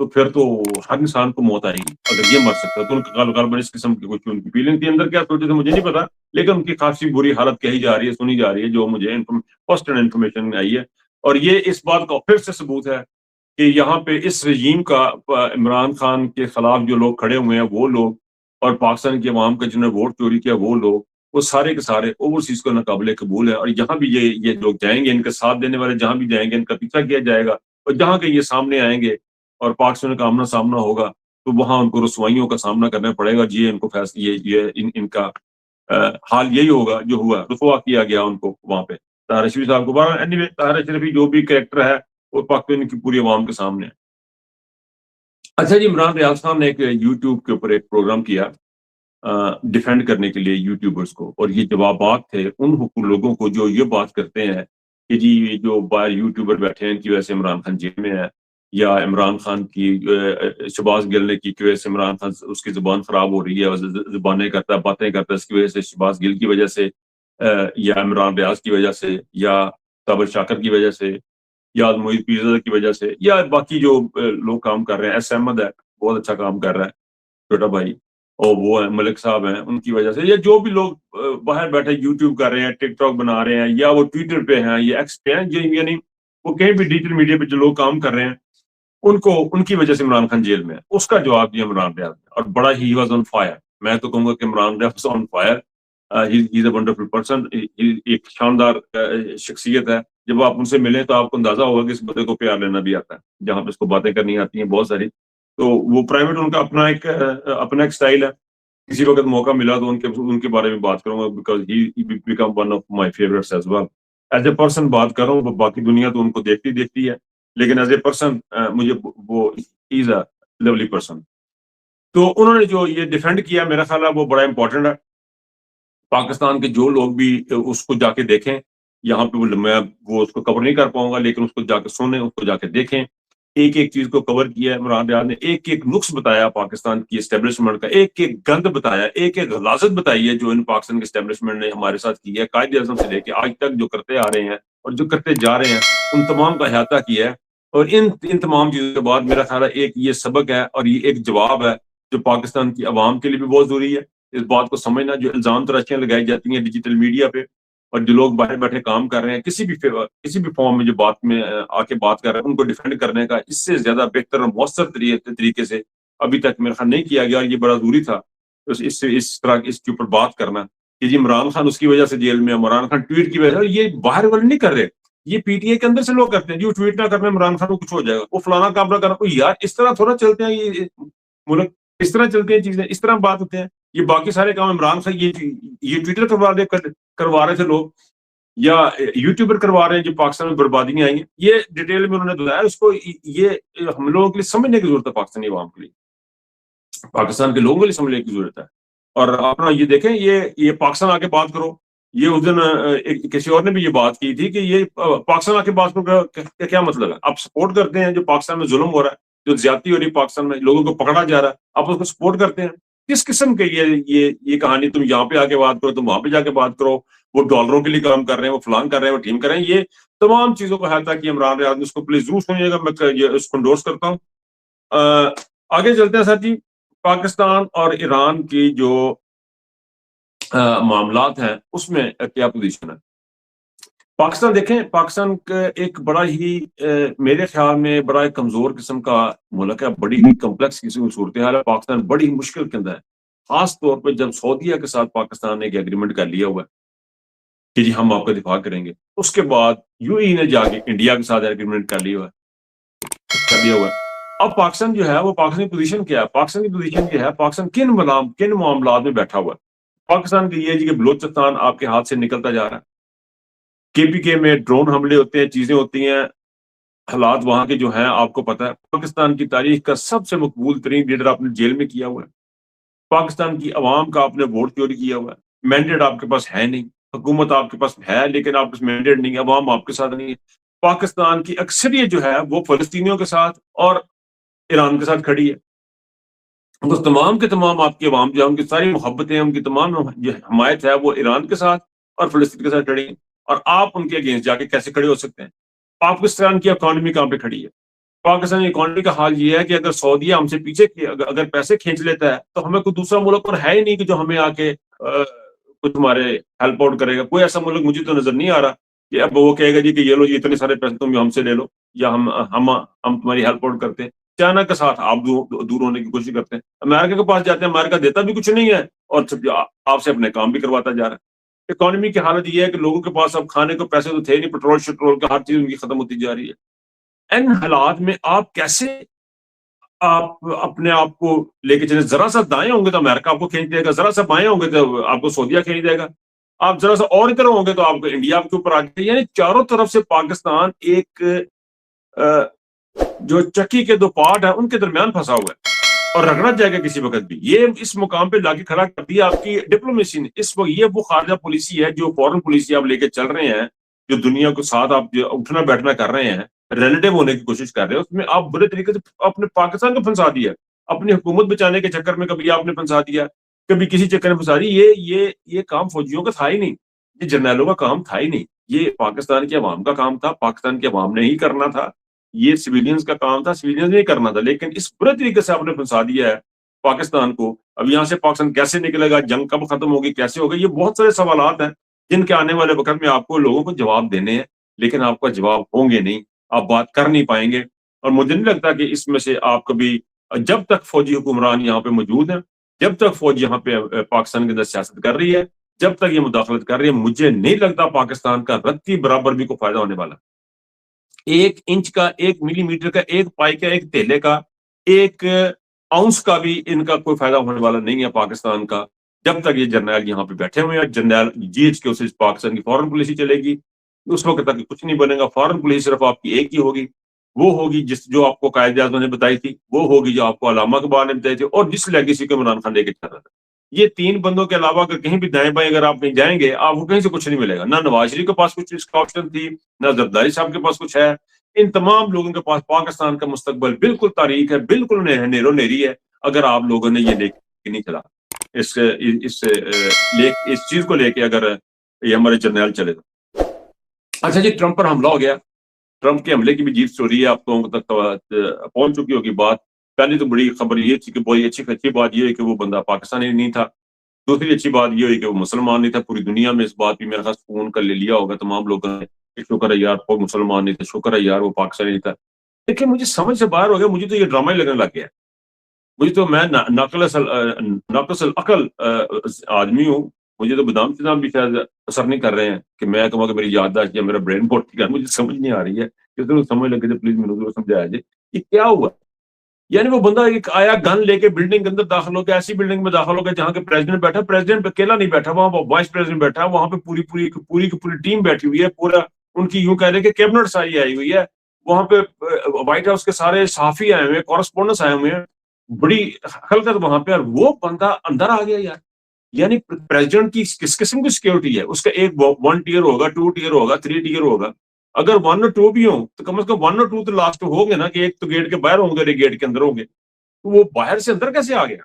تو پھر تو ہر انسان کو موت آئے گی اگر یہ مر سکتا ہے. تو ان کا غالباً اس قسم کی کچھ ان کی فیلنگ تھی اندر, کیا سوچے تھے مجھے نہیں پتا, لیکن ان کی خاصی بری حالت کہی جا رہی ہے, سنی جا رہی ہے, جو مجھے فرسٹ ہینڈ انفارمیشن میں آئی ہے. اور یہ اس بات کا پھر سے ثبوت ہے کہ یہاں پہ اس رجیم کا عمران خان کے خلاف جو لوگ کھڑے ہوئے ہیں وہ لوگ, اور پاکستان کی عوام کا جنہوں نے ووٹ چوری کیا وہ لوگ, وہ سارے کے سارے اوورسیز کو ناقابل قبول ہے. اور جہاں بھی یہ لوگ جائیں گے, ان کے ساتھ دینے والے جہاں بھی جائیں گے, ان کا پیچھا کیا جائے گا, اور جہاں کہ یہ سامنے آئیں گے اور پاکستان کا آمنا سامنا ہوگا تو وہاں ان کو رسوائیوں کا سامنا کرنا پڑے گا. جی ان کو فیصلہ ان کا حال یہی ہوگا جو ہوا, رسوا کیا گیا ان کو وہاں پہ طاہر اشرفی صاحب کو. اینی وے طاہر اشرفی جو بھی کریکٹر ہے وہ پاکستان کی پوری عوام کے سامنے ہے. اچھا جی, عمران ریاض خان نے ایک یوٹیوب کے اوپر ایک پروگرام کیا ڈیفینڈ کرنے کے لیے یوٹیوبرز کو, اور یہ جوابات تھے ان لوگوں کو جو یہ بات کرتے ہیں کہ جی یہ جو باہر یوٹیوبر بیٹھے ہیں ان کی وجہ سے عمران خان جیل میں ہے, یا عمران خان کی شہباز گل کی وجہ سے عمران خان اس کی زبان خراب ہو رہی ہے, زبانیں کرتا ہے, باتیں کرتا ہے, اس کی وجہ سے شہباز گل کی وجہ سے, یا عمران ریاض کی وجہ سے, یا صابر شاکر کی وجہ سے, یا محیط پیرزادہ کی وجہ سے, یا باقی جو لوگ کام کر رہے ہیں, ایس احمد ہے بہت اچھا کام کر رہا ہے چھوٹا بھائی, اور وہ ملک صاحب ہیں ان کی وجہ سے, یا جو بھی لوگ باہر بیٹھے یوٹیوب کر رہے ہیں, ٹک ٹاک بنا رہے ہیں, یا وہ ٹویٹر پہ ہیں یا ایکس پہ ہیں, یعنی وہ کہیں بھی ڈیجیٹل میڈیا پہ جو لوگ کام کر رہے ہیں ان کی وجہ سے عمران خان جیل میں ہے. اس کا جواب دیا عمران ریاض نے, اور بڑا ہی واز آن فائر. میں تو کہوں گا کہ Imran Riaz on fire, he is a wonderful person, ایک شاندار شخصیت ہے. جب آپ ان سے ملیں تو آپ کو اندازہ ہوگا کہ اس بندے کو پیار لینا بھی آتا ہے, جہاں پہ اس کو باتیں کرنی آتی ہیں بہت ساری. تو وہ پرائیویٹ ان کا اپنا ایک سٹائل ہے. کسی وقت موقع ملا تو ان کے بارے میں بات کروں گا, because he became one of my favourites as well. As a person بات کر رہا ہوں, باقی دنیا تو ان کو دیکھتی ہے, لیکن ایز اے پرسن مجھے وہ از اے لولی پرسن. تو انہوں نے جو یہ ڈیفینڈ کیا میرا خیال ہے وہ بڑا امپورٹنٹ ہے. پاکستان کے جو لوگ بھی اس کو جا کے دیکھیں, یہاں پہ میں وہ اس کو کور نہیں کر پاؤں گا, لیکن اس کو جا کے سنیں, اس کو جا کے دیکھیں. ایک ایک چیز کو کور کیا ہے عمران ریاض نے, ایک ایک نقص بتایا پاکستان کی اسٹیبلشمنٹ کا, ایک ایک گند بتایا, ایک ایک غلاظت بتائی ہے جو ان پاکستان کی اسٹیبلشمنٹ نے ہمارے ساتھ کی ہے, قائد اعظم سے لے کے آج تک جو کرتے آ رہے ہیں اور جو کرتے جا رہے ہیں, ان تمام کا احاطہ کیا ہے. اور ان تمام چیزوں کے بعد میرا خیال ہے ایک یہ سبق ہے اور یہ ایک جواب ہے جو پاکستان کی عوام کے لیے بھی بہت ضروری ہے. اس بات کو سمجھنا, جو الزام تراشیاں لگائی جاتی ہیں ڈیجیٹل میڈیا پہ, اور جو لوگ باہر بیٹھے کام کر رہے ہیں کسی بھی فارم میں جو بات میں آ کے بات کر رہے ہیں, ان کو ڈیفینڈ کرنے کا اس سے زیادہ بہتر اور مؤثر طریقے سے ابھی تک میرا خیال نہیں کیا گیا. اور یہ بڑا ضروری تھا اس طرح اس کے اوپر بات کرنا کہ جی عمران خان اس کی وجہ سے جیل میں, عمران خان ٹویٹ کی وجہ سے, اور یہ باہر والے نہیں کر رہے, یہ پی ٹی آئی کے اندر سے لوگ کرتے ہیں, جو ٹویٹ نہ کرنا عمران خان کو کچھ ہو جائے گا, وہ فلانا کام نہ کرنا. یار اس طرح تھوڑا چلتے ہیں یہ ملک, اس طرح چلتے ہیں چیزیں, اس طرح بات ہوتے ہیں. یہ باقی سارے کام عمران خان یہ ٹویٹر کروا رہے تھے لوگ, یا یوٹیوبر کروا رہے ہیں جو پاکستان میں بربادیاں آئی ہیں. یہ ڈیٹیل میں انہوں نے بتایا. اس کو یہ ہم لوگوں کے لیے سمجھنے کی ضرورت ہے, پاکستانی عوام کے لیے, پاکستان کے لوگوں کے لیے سمجھنے کی ضرورت ہے. اور اپنا یہ دیکھیں, یہ پاکستان آ کے بات کرو. یہ اس دن کسی اور نے بھی یہ بات کی تھی کہ یہ پاکستان آ کے بات کرو کا کیا مطلب ہے. آپ سپورٹ کرتے ہیں جو پاکستان میں ظلم ہو رہا ہے, جو زیادتی ہو رہی ہے پاکستان میں, لوگوں کو پکڑا جا رہا ہے, آپ اس کو سپورٹ کرتے ہیں. کس قسم کے یہ کہانی, تم یہاں پہ آ کے بات کرو, تم وہاں پہ جا کے بات کرو, وہ ڈالروں کے لیے کام کر رہے ہیں, وہ فلان کر رہے ہیں, وہ ٹیم کر رہے ہیں. یہ تمام چیزوں کو احاطہ کیا عمران ریاض نے. اس کو پلیز ضرور سنیے گا, میں اس کو انڈورس کرتا ہوں. آگے چلتے ہیں سر جی. پاکستان اور ایران کی جو معاملات ہیں اس میں کیا پوزیشن ہے. پاکستان دیکھیں, پاکستان کا ایک بڑا ہی میرے خیال میں بڑا ایک کمزور قسم کا ملک ہے, بڑی ہی کمپلیکس قسم کی صورتحال ہے. پاکستان بڑی ہی مشکل کے اندر ہے, خاص طور پہ جب سعودیہ کے ساتھ پاکستان نے ایک ایگریمنٹ کر لیا ہوا ہے کہ جی ہم آپ کا دفاع کریں گے. اس کے بعد یو ای نے جا کے انڈیا کے ساتھ ایگریمنٹ کر لیا ہوا ہے. اب پاکستان جو ہے وہ پاکستان کی پوزیشن کیا ہے, پاکستان کی پوزیشن یہ ہے, پاکستان کن معاملات میں بیٹھا ہوا ہے. پاکستان کی یہ جی کہ بلوچستان آپ کے ہاتھ سے نکلتا جا رہا ہے, کے پی کے میں ڈرون حملے ہوتے ہیں, چیزیں ہوتی ہیں, حالات وہاں کے جو ہیں آپ کو پتہ ہے. پاکستان کی تاریخ کا سب سے مقبول ترین لیڈر آپ نے جیل میں کیا ہوا ہے. پاکستان کی عوام کا آپ نے ووٹ چوری کیا ہوا ہے. مینڈیٹ آپ کے پاس ہے نہیں, حکومت آپ کے پاس ہے لیکن آپ کے مینڈیٹ نہیں ہے, عوام آپ کے ساتھ نہیں ہے. پاکستان کی اکثریت جو ہے وہ فلسطینیوں کے ساتھ اور ایران کے ساتھ کھڑی ہے. تو تمام کے تمام آپ کی عوام جو ہے ان کی ساری محبتیں, ان کی تمام جو حمایت ہے وہ ایران کے ساتھ اور فلسطین کے ساتھ کھڑی ہے. اور آپ ان کے اگینسٹ جا کے کیسے کھڑے ہو سکتے ہیں؟ پاکستان کی اکانومی کہاں پہ کھڑی ہے, پاکستانی اکانومی کا حال یہ ہے کہ اگر سعودیہ ہم سے پیچھے اگر پیسے کھینچ لیتا ہے تو ہمیں کوئی دوسرا ملک اور ہے ہی نہیں کہ جو ہمیں آ کے کچھ ہمارے ہیلپ آؤٹ کرے گا. کوئی ایسا ملک مجھے تو نظر نہیں آ رہا کہ اب وہ کہے گا جی کہ یہ لو جی اتنے سارے پیسے تم ہم سے لے لو یا ہم تمہاری ہیلپ آؤٹ کرتے ہیں. چائنا کے ساتھ آپ دور ہونے کی کوشش کرتے ہیں. امریکہ کے پاس جاتے ہیں, امریکہ دیتا بھی کچھ نہیں ہے اور آپ سے اپنے کام بھی کرواتا جا رہا ہے. اکانومی کی حالت یہ ہے کہ لوگوں کے پاس اب کھانے کو پیسے تو تھے نہیں, پیٹرول شٹرول کا ہر چیز ان کی ختم ہوتی جا رہی ہے. ان حالات میں آپ کیسے آپ اپنے آپ کو لے کے چلے؟ ذرا سا دائیں ہوں گے تو امریکہ آپ کو کھینچ دے گا, ذرا سا بائیں ہوں گے تو آپ کو سعودیہ کھینچ دے گا, آپ ذرا سا اور ادھر ہوں گے تو آپ کو انڈیا آپ کے اوپر آ جائے. یعنی چاروں طرف سے پاکستان ایک جو چکی کے دو پارٹ ہیں ان کے درمیان پھنسا ہوا ہے اور رگڑا جائے گا کسی وقت بھی. یہ اس مقام پہ لا کے کھڑا کر دیا آپ کی ڈپلومیسی نے. اس وقت یہ وہ خارجہ پالیسی ہے, جو فورن پالیسی آپ لے کے چل رہے ہیں, جو دنیا کو ساتھ آپ اٹھنا بیٹھنا کر رہے ہیں, ریلیٹو ہونے کی کوشش کر رہے ہیں, اس میں آپ برے طریقے سے اپنے پاکستان کو پھنسا دیا. اپنی حکومت بچانے کے چکر میں کبھی آپ نے پھنسا دیا, کبھی کسی چکر میں پھنسا دی. یہ کام فوجیوں کا تھا ہی نہیں, یہ جرنیلوں کا کام تھا ہی نہیں, یہ پاکستان کے عوام کا کام تھا. پاکستان کے عوام نے ہی کرنا تھا, یہ سویلینز کا کام تھا, سویلینز نے کرنا تھا. لیکن اس برے طریقے سے آپ نے پھنسا دیا ہے پاکستان کو. اب یہاں سے پاکستان کیسے نکلے گا, جنگ کب ختم ہوگی, کیسے ہوگا, یہ بہت سارے سوالات ہیں جن کے آنے والے وقت میں آپ کو لوگوں کو جواب دینے ہیں, لیکن آپ کا جواب ہوں گے نہیں, آپ بات کر نہیں پائیں گے. اور مجھے نہیں لگتا کہ اس میں سے آپ کبھی, جب تک فوجی حکمران یہاں پہ موجود ہیں, جب تک فوج یہاں پہ پاکستان کے اندر سیاست کر رہی ہے, جب تک یہ مداخلت کر رہی ہے, مجھے نہیں لگتا پاکستان کا رتی برابر بھی کوئی فائدہ ہونے والا. 1 انچ کا, 1 ملی میٹر کا, 1 پائی کا, 1 تیلے کا, 1 آؤنس کا بھی ان کا کوئی فائدہ ہونے والا نہیں ہے پاکستان کا, جب تک یہ جرنیل یہاں پہ بیٹھے ہوئے ہیں. جرنیل GH کے پاکستان کی فورن پالیسی چلے گی, اس وقت تک کچھ نہیں بنے گا. فورن پالیسی صرف آپ کی ایک ہی ہوگی, وہ ہوگی جو آپ کو قائد اعظم نے بتائی تھی, وہ ہوگی جو آپ کو علامہ اقبال نے بتائی تھی, اور جس لیگیسی کو عمران خان لے کے چل رہا تھا. یہ 3 بندوں کے علاوہ اگر کہیں بھی دائیں بائیں اگر آپ کہیں جائیں گے, آپ کو کہیں سے کچھ نہیں ملے گا. نہ نواز شریف کے پاس کچھ اس کا آپشن تھی, نہ زرداری صاحب کے پاس کچھ ہے. ان تمام لوگوں کے پاس پاکستان کا مستقبل بالکل تاریک ہے, بالکل نیرو نیری ہے, اگر آپ لوگوں نے یہ لے کے نہیں چلا اس چیز کو لے کے, اگر یہ ہمارے جرنیل چلے تو. اچھا جی, ٹرمپ پر حملہ ہو گیا. ٹرمپ کے حملے کی بھی جیت سٹوری ہے, آپ لوگوں تک پہنچ چکی ہوگی بات. پہلی تو بڑی خبر یہ تھی کہ بڑی اچھی بات یہ ہے کہ وہ بندہ پاکستانی نہیں تھا. دوسری اچھی بات یہ ہوئی کہ وہ مسلمان نہیں تھا. پوری دنیا میں اس بات بھی میرے خاص فون کر لے لیا ہوگا تمام لوگوں نے, شکر ہے یار وہ مسلمان نہیں تھا, شکر ہے یار وہ پاکستانی نہیں تھا. لیکن مجھے سمجھ سے باہر ہو گیا, مجھے تو یہ ڈرامہ ہی لگنے لگ گیا. مجھے تو, میں ناقص العقل آدمی ہوں, مجھے تو بادام چنا بھی شاید اثر نہیں کر رہے ہیں کہ میں کہوں کہ میری یادداشت یا میرا برین بہت ٹھیک ہے. مجھے سمجھ نہیں آ رہی ہے, کس طرح سمجھ لگے تو پلیز مجھے سمجھایا جائے یہ کیا ہوا. یعنی وہ بندہ ایک آیا گن لے کے بلڈنگ کے اندر داخل ہو گیا, ایسی بلڈنگ میں داخل ہو گیا جہاں کے پریزیڈنٹ بیٹھا. پریزیڈنٹ اکیلا نہیں بیٹھا, وہاں وائس پریزیڈنٹ بیٹھا, وہاں پہ پوری کی پوری ٹیم بیٹھی ہوئی ہے, پورا ان کی یوں کہہ رہے کہ کیبنٹ ساری آئی ہوئی ہے. وہاں پہ وائٹ ہاؤس کے سارے صحافی آئے ہوئے ہیں, کورسپونڈنٹس آئے ہوئے ہیں, بڑی خلقت وہاں پہ. اور وہ بندہ اندر آ گیا یار. یعنی پریزیڈنٹ کی کس قسم کی سیکورٹی ہے, اس کا ایک 1 ٹیئر ہوگا, 2 ٹیئر ہوگا, 3 ٹیئر ہوگا. اگر 1 اور 2 بھی ہوں تو کم از کم 1 اور 2 تو لاسٹ ہوں گے نا, کہ ایک تو گیٹ کے باہر ہوں گے, ایک گیٹ کے اندر ہوں گے. تو وہ باہر سے اندر کیسے آ گیا,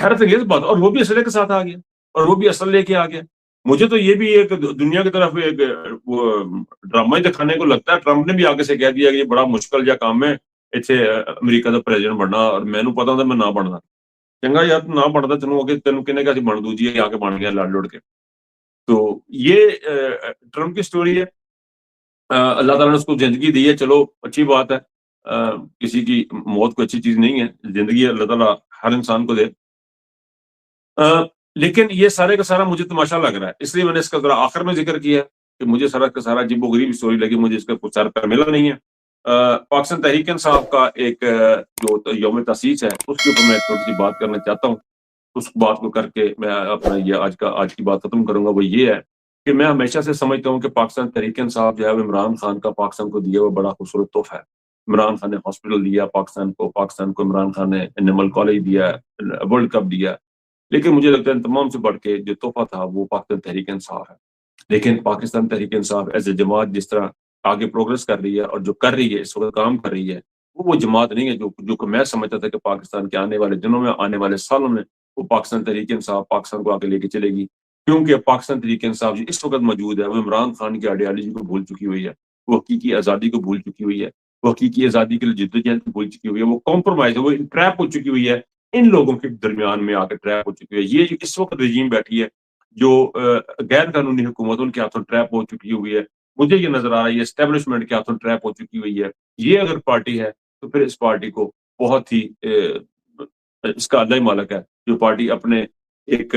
حیرت انگیز بات. اور وہ بھی اسلحے کے ساتھ آ گیا, اور وہ بھی اسلحہ لے کے آ گیا. مجھے تو یہ بھی ایک دنیا کی طرف ایک ڈرامہ ہی دکھانے کو لگتا ہے. ٹرمپ نے بھی آگے سے کہہ دیا کہ یہ بڑا مشکل جا کام ہے اتنے امریکہ کا پریزیڈنٹ بننا, اور میں نے پتا تھا میں نہ بننا. چنگا یار نہ بنتا تینوں کہ تینوں کہنے کا بن دو جی, آ کے بن گیا لڑ لڑ کے. تو یہ ٹرمپ کی سٹوری ہے. اللہ تعالیٰ نے اس کو زندگی دی ہے, چلو اچھی بات ہے. کسی کی موت کو اچھی چیز نہیں ہے, زندگی اللہ تعالیٰ ہر انسان کو دے. لیکن یہ سارے کا سارا مجھے تماشا لگ رہا ہے, اس لیے میں نے اس کا ذرا آخر میں ذکر کیا کہ مجھے سارا کا سارا عجیب و غریب اسٹوری لگی, مجھے اس کا کچھ سر پر ملا نہیں ہے. پاکستان تحریک انصاف کا ایک جو یوم تاسیس ہے اس کے اوپر میں تھوڑی سی بات کرنا چاہتا ہوں. اس بات کو کر کے میں اپنا یہ آج کی بات ختم کروں گا. وہ یہ ہے کہ میں ہمیشہ سے سمجھتا ہوں کہ پاکستان تحریک انصاف جو ہے وہ عمران خان کا پاکستان کو دیا ہوا بڑا خوبصورت تحفہ ہے. عمران خان نے ہاسپٹل دیا پاکستان کو عمران خان نے انیمل کالج دیا, ورلڈ کپ دیا. لیکن مجھے لگتا ہے تمام سے بڑھ کے جو تحفہ تھا وہ پاکستان تحریک انصاف ہے. لیکن پاکستان تحریک انصاف ایز اے جماعت جس طرح آگے پروگرس کر رہی ہے اور جو کر رہی ہے اس وقت کام کر رہی ہے, وہ جماعت نہیں ہے جو میں سمجھتا تھا کہ پاکستان کے آنے والے دنوں میں, آنے والے سالوں میں وہ پاکستان تحریک انصاف پاکستان کو آگے لے کے چلے گی. کیونکہ پاکستان تحریک انصاف جو اس وقت موجود ہے وہ عمران خان کی آئیڈیالوجی کو بھول چکی ہوئی ہے, وہ حقیقی آزادی کو بھول چکی ہوئی ہے. وہ حقیقی آزادی کے لیے جدوجہد بھول چکی ہوئی ہے، وہ کمپرومائز ہے، وہ ٹریپ ہو چکی ہوئی ہے، ان لوگوں کے درمیان میں آ کے ٹریپ ہو چکی ہے. یہ جو اس وقت رجیم بیٹھی ہے جو غیر قانونی حکومت ان کے ہاتھوں ٹریپ ہو چکی ہوئی ہے، مجھے یہ نظر آ رہا ہے یہ اسٹیبلشمنٹ کے ہاتھوں ٹریپ ہو چکی ہوئی ہے. یہ اگر پارٹی ہے تو پھر اس پارٹی کو بہت ہی اس کا اللہ ہی مالک ہے جو پارٹی اپنے ایک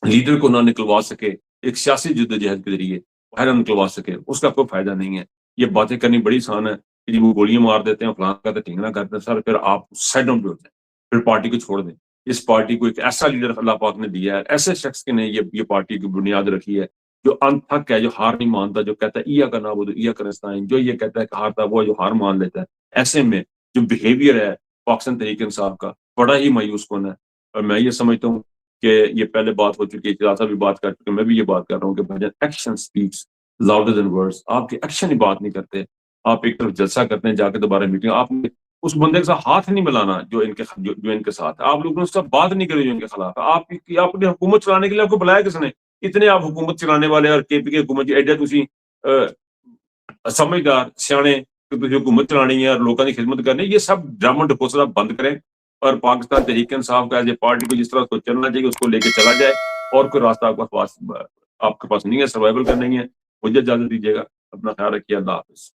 لیڈر کو نہ نکلوا سکے، ایک سیاسی جدوجہد کے ذریعے باہر نکلوا سکے، اس کا کوئی فائدہ نہیں ہے. یہ باتیں کرنی بڑی آسان ہے کہ جی وہ گولیاں مار دیتے ہیں، فلاں کرتے ٹھیکنا کرتے ہیں، سر پھر آپ سائڈ ڈاؤن پہ ہوتے ہیں، پھر پارٹی کو چھوڑ دیں. اس پارٹی کو ایک ایسا لیڈر اللہ پاک نے دیا ہے، ایسے شخص کے نے یہ پارٹی کی بنیاد رکھی ہے جو انتھک ہے، جو ہار نہیں مانتا، جو کہتا ہے ایا کا نعبد ایا کا نستعین، جو یہ کہتا ہے کہ ہارتا وہ جو ہار مان لیتا ہے. ایسے میں جو بیہیویئر ہے پاکستان تحریک انصاف کا بڑا ہی مایوس کن ہے. اور میں یہ سمجھتا ہوں کہ یہ پہلے بات ہو چکی ہے، خلاصہ بھی بات کر چکے، میں بھی یہ بات کر رہا ہوں کہ بھائی action specs louder than words. آپ کے ایکشن ہی بات نہیں کرتے، آپ ایک طرف جلسہ کرتے ہیں جا کے دوبارہ میٹنگ، آپ نے اس بندے کے ساتھ ہاتھ نہیں ملانا جو ان کے ساتھ ہے، آپ لوگوں نے اس کا بات نہیں کرے جو ان کے خلاف ہے. آپ نے حکومت چلانے کے لیے آپ کو بلایا کس نے؟ اتنے آپ حکومت چلانے والے اور کے پی کی حکومت ایڈے تسی سمجھدار سیانے کہ تسی حکومت چلانی ہے اور لوگوں کی خدمت کرنی، یہ سب ڈرامہ ڈپوسلا بند کریں اور پاکستان تحریک انصاف کا ایز اے پارٹی کو جس طرح کو چلنا چاہیے اس کو لے کے چلا جائے. اور کوئی راستہ آپ کے پاس نہیں ہے، سروائیول کرنا ہی ہے. مجھے اجازت دیجیے گا، اپنا خیال رکھیے، اللہ حافظ.